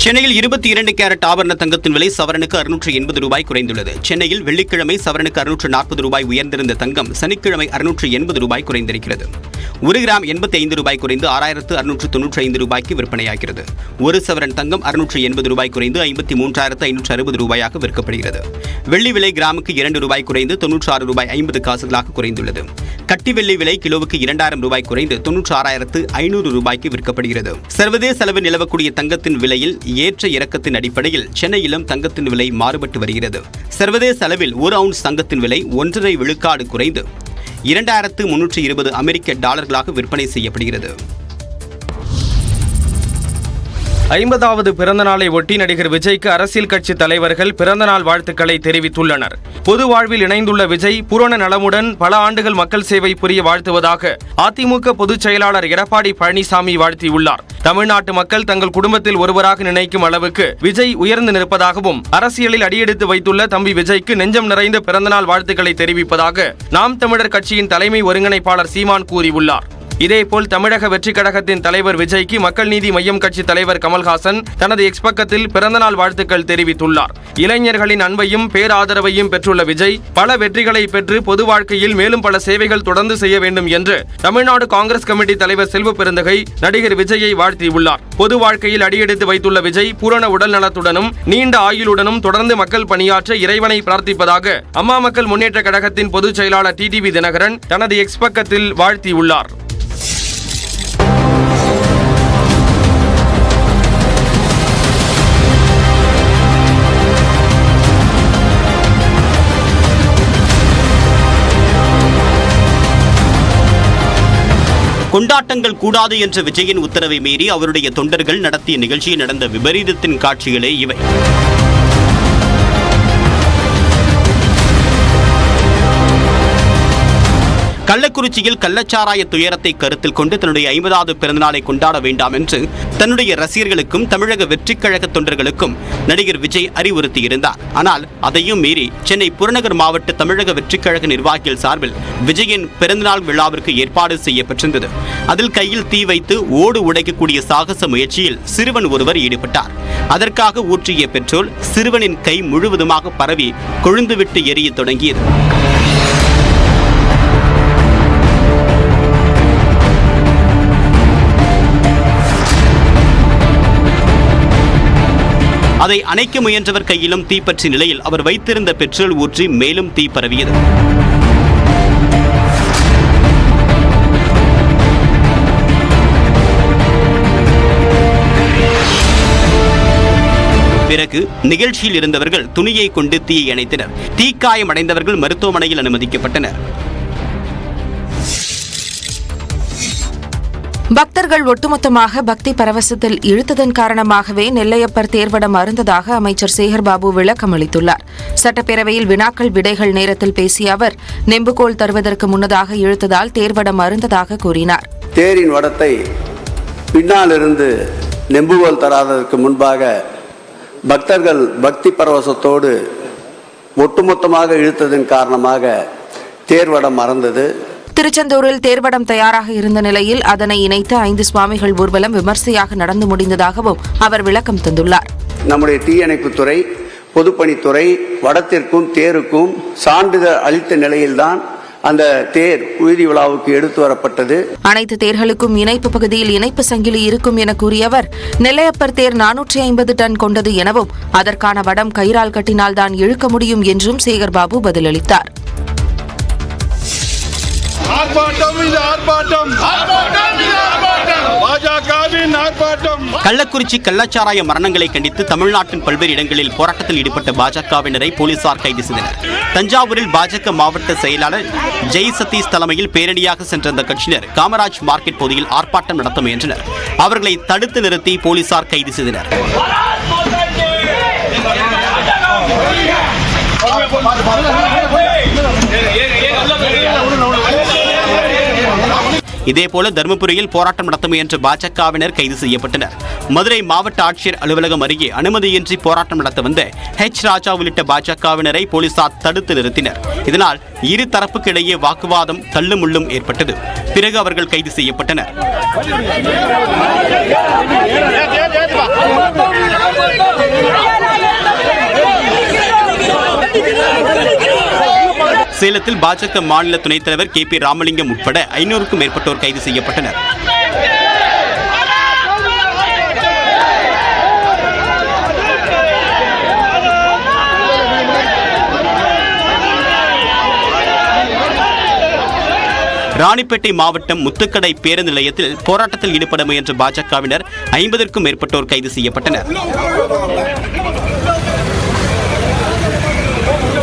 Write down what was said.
சென்னையில் 22 கேரட் ஆபரண தங்கத்தின் விலை சவரனுக்கு 680 ரூபாய் குறைந்துள்ளது. சென்னையில் வெள்ளிக்கிழமை சவரனுக்கு 640 ரூபாய் உயர்ந்திருந்த தங்கம் சனிக்கிழமை 680 ரூபாய் குறைந்திருக்கிறது. 1 கிராம் 85 ரூபாய் குறைந்து 6695 ரூபாய்க்கு விற்பனையாகிறது. 1 சவரன் தங்கம் 680 ரூபாய் குறைந்து 53560 ரூபாயாக விற்கப்படுகிறது. வெள்ளி விலை கிராமுக்கு 2 ரூபாய் குறைந்து 96 ரூபாய் 50 காசுகளாக குறைந்துள்ளது. கட்டி வெள்ளி விலை கிலோவுக்கு 2000 ரூபாய் குறைந்து 96500 ரூபாய்க்கு விற்கப்படுகிறது. சர்வதேச அளவில் நிலவக்கூடிய தங்கத்தின் விலையில் ஏற்ற இறக்கத்தின் அடிப்படையில் சென்னையிலும் தங்கத்தின் விலை மாறுபட்டு வருகிறது. சர்வதேச அளவில் 1 அவுன்ஸ் தங்கத்தின் விலை 1.5 விழுக்காடு குறைந்து 2320 அமெரிக்க டாலர்களாக விற்பனை செய்யப்படுகிறது. 50வது பிறந்தநாளை ஒட்டி நடிகர் விஜய்க்கு அரசியல் கட்சி தலைவர்கள் பிறந்தநாள் வாழ்த்துக்களை தெரிவித்துள்ளனர். பொது வாழ்வில் இணைந்துள்ள விஜய் பூரண நலமுடன் பல ஆண்டுகள் மக்கள் சேவை புரிய வாழ்த்துவதாக அதிமுக பொதுச் செயலாளர் எடப்பாடி பழனிசாமி வாழ்த்தியுள்ளார். தமிழ்நாட்டு மக்கள் தங்கள் குடும்பத்தில் ஒருவராக நினைக்கும் அளவுக்கு விஜய் உயர்ந்து நிற்பதாகவும் அரசியலில் அடியெடுத்து வைத்துள்ள தம்பி விஜய்க்கு நெஞ்சம் நிறைந்த பிறந்தநாள் வாழ்த்துக்களை தெரிவிப்பதாக நாம் தமிழர் கட்சியின் தலைமை ஒருங்கிணைப்பாளர் சீமான் கூறியுள்ளார். இதேபோல் தமிழக வெற்றிக் கழகத்தின் தலைவர் விஜய்க்கு மக்கள் நீதி மய்யம் கட்சி தலைவர் கமல்ஹாசன் தனது எக்ஸ் பக்கத்தில் பிறந்தநாள் வாழ்த்துக்கள் தெரிவித்துள்ளார். இளைஞர்களின் அன்பையும் பேராதரவையும் பெற்றுள்ள விஜய் பல வெற்றிகளை பெற்று பொது வாழ்க்கையில் மேலும் பல சேவைகள் தொடர்ந்து செய்ய வேண்டும் என்று தமிழ்நாடு காங்கிரஸ் கமிட்டி தலைவர் செல்வ பெருந்தகை நடிகர் விஜயை வாழ்த்தியுள்ளார். பொது வாழ்க்கையில் அடியெடுத்து வைத்துள்ள விஜய் பூரண உடல் நலத்துடனும் நீண்ட ஆயுளுடனும் தொடர்ந்து மக்கள் பணியாற்ற இறைவனை பிரார்த்திப்பதாக அம்மா மக்கள் முன்னேற்ற கழகத்தின் பொதுச் செயலாளர் டிடிவி தினகரன் தனது எக்ஸ் பக்கத்தில் வாழ்த்தியுள்ளார். கொண்டாட்டங்கள் கூடாது என்ற விஜயின் உத்தரவை மீறி அவருடைய தொண்டர்கள் நடத்திய நிகழ்ச்சியில் நடந்த விபரீதத்தின் காட்சிகளே இவை. கள்ளக்குறிச்சியில் கள்ளச்சாராய துயரத்தை கருத்தில் கொண்டு தன்னுடைய 50வது பிறந்தநாளை கொண்டாட வேண்டாம் என்று தன்னுடைய ரசிகர்களுக்கும் தமிழக வெற்றிக் கழக தொண்டர்களுக்கும் நடிகர் விஜய் அறிவுறுத்தியிருந்தார். ஆனால் அதையும் மீறி சென்னை புறநகர் மாவட்ட தமிழக வெற்றிக் கழக நிர்வாகிகள் சார்பில் விஜயின் பிறந்தநாள் விழாவிற்கு ஏற்பாடு செய்யப்பட்டிருந்தது. அதில் கையில் தீ வைத்து ஓடு உடைக்கக்கூடிய சாகச முயற்சியில் சிறுவன் ஒருவர் ஈடுபட்டார். அதற்காக ஊற்றிய பெட்ரோல் சிறுவனின் கை முழுவதுமாக பரவி கொழுந்துவிட்டு எரிய தொடங்கியது. அதை அணைக்க முயன்றவர் கையிலும் தீப்பற்றிய நிலையில் அவர் வைத்திருந்த பெட்ரோல் ஊற்றி மேலும் தீ பரவியது. பிறகு நிகழ்ச்சியில் இருந்தவர்கள் துணியை கொண்டு தீயை அணைத்தனர். தீக்காயம் அடைந்தவர்கள் மருத்துவமனையில் அனுமதிக்கப்பட்டனர். பக்தர்கள் ஒட்டுமொத்தமாக பக்தி பரவசத்தில் இழுத்ததன் காரணமாகவே நெல்லையப்பர் தேர்வடம் அருந்ததாக அமைச்சர் சேகர்பாபு விளக்கம் அளித்துள்ளார். சட்டப்பேரவையில் வினாக்கள் விடைகள் நேரத்தில் பேசிய அவர் நெம்புகோல் தருவதற்கு முன்னதாக இழுத்ததால் தேர்வடம் அருந்ததாக கூறினார். தேரின் வடத்தை பின்னாலிருந்து நெம்புகோல் தராததற்கு முன்பாக பக்தர்கள் பக்தி பரவசத்தோடு ஒட்டுமொத்தமாக இழுத்ததன் காரணமாக தேர்வடம் அறந்தது. திருச்செந்தூரில் தேர்வடம் தயாராக இருந்த நிலையில் அதனை இணைத்து 5 சுவாமிகள் ஊர்வலம் விமர்சையாக நடந்து முடிந்ததாகவும் அவர் விளக்கம் தந்துள்ளார். நம்முடைய தீயணைப்புத்துறை, பொதுப்பணித்துறை வடத்திற்கும் தேருக்கும் சான்றிதழ் அளித்த நிலையில்தான் அந்த தேர் வீதி விழாவுக்கு எடுத்து வரப்பட்டது. அனைத்து தேர்களுக்கும் இணைப்பு பகுதியில் இணைப்பு சங்கிலி இருக்கும் என கூறிய அவர் நெல்லையப்பர் தேர் 450 டன் கொண்டது எனவும் அதற்கான வடம் கயிறால் கட்டினால்தான் இழுக்க முடியும் என்றும் சேகர்பாபு பதிலளித்தார். கள்ளக்குறிச்சி கள்ளச்சாராய மரணங்களை கண்டித்து தமிழ்நாட்டின் பல்வேறு இடங்களில் போராட்டத்தில் ஈடுபட்ட பாஜகவினரை போலீசார் கைது செய்தனர். தஞ்சாவூரில் பாஜக மாவட்ட செயலாளர் ஜெய் சதீஷ் தலைமையில் பேரணியாக சென்ற அந்த கட்சியினர் காமராஜ் மார்க்கெட் பகுதியில் ஆர்ப்பாட்டம் நடத்த முயன்றனர். அவர்களை தடுத்து நிறுத்தி போலீசார் கைது செய்தனர். இதேபோல தருமபுரியில் போராட்டம் நடத்த முயன்ற பாஜகவினர் கைது செய்யப்பட்டனர். மதுரை மாவட்ட ஆட்சியர் அலுவலகம் அருகே அனுமதியின்றி போராட்டம் நடத்த வந்த ராஜா உள்ளிட்ட பாஜகவினரை போலீசார் தடுத்து நிறுத்தினர். இதனால் இரு தரப்புக்கு இடையே வாக்குவாதம் தள்ளுமுள்ளும் ஏற்பட்டது. பிறகு அவர்கள் கைது செய்யப்பட்டனர். சேலத்தில் பாஜக மாநில துணைத் தலைவர் KP ராமலிங்கம் உட்பட 500க்கும் மேற்பட்டோர் கைது செய்யப்பட்டனர். ராணிப்பேட்டை மாவட்டம் முத்துக்கடை பேருந்து நிலையத்தில் போராட்டத்தில் ஈடுபட முயன்ற பாஜகவினர் 50க்கும் மேற்பட்டோர் கைது செய்யப்பட்டனர்.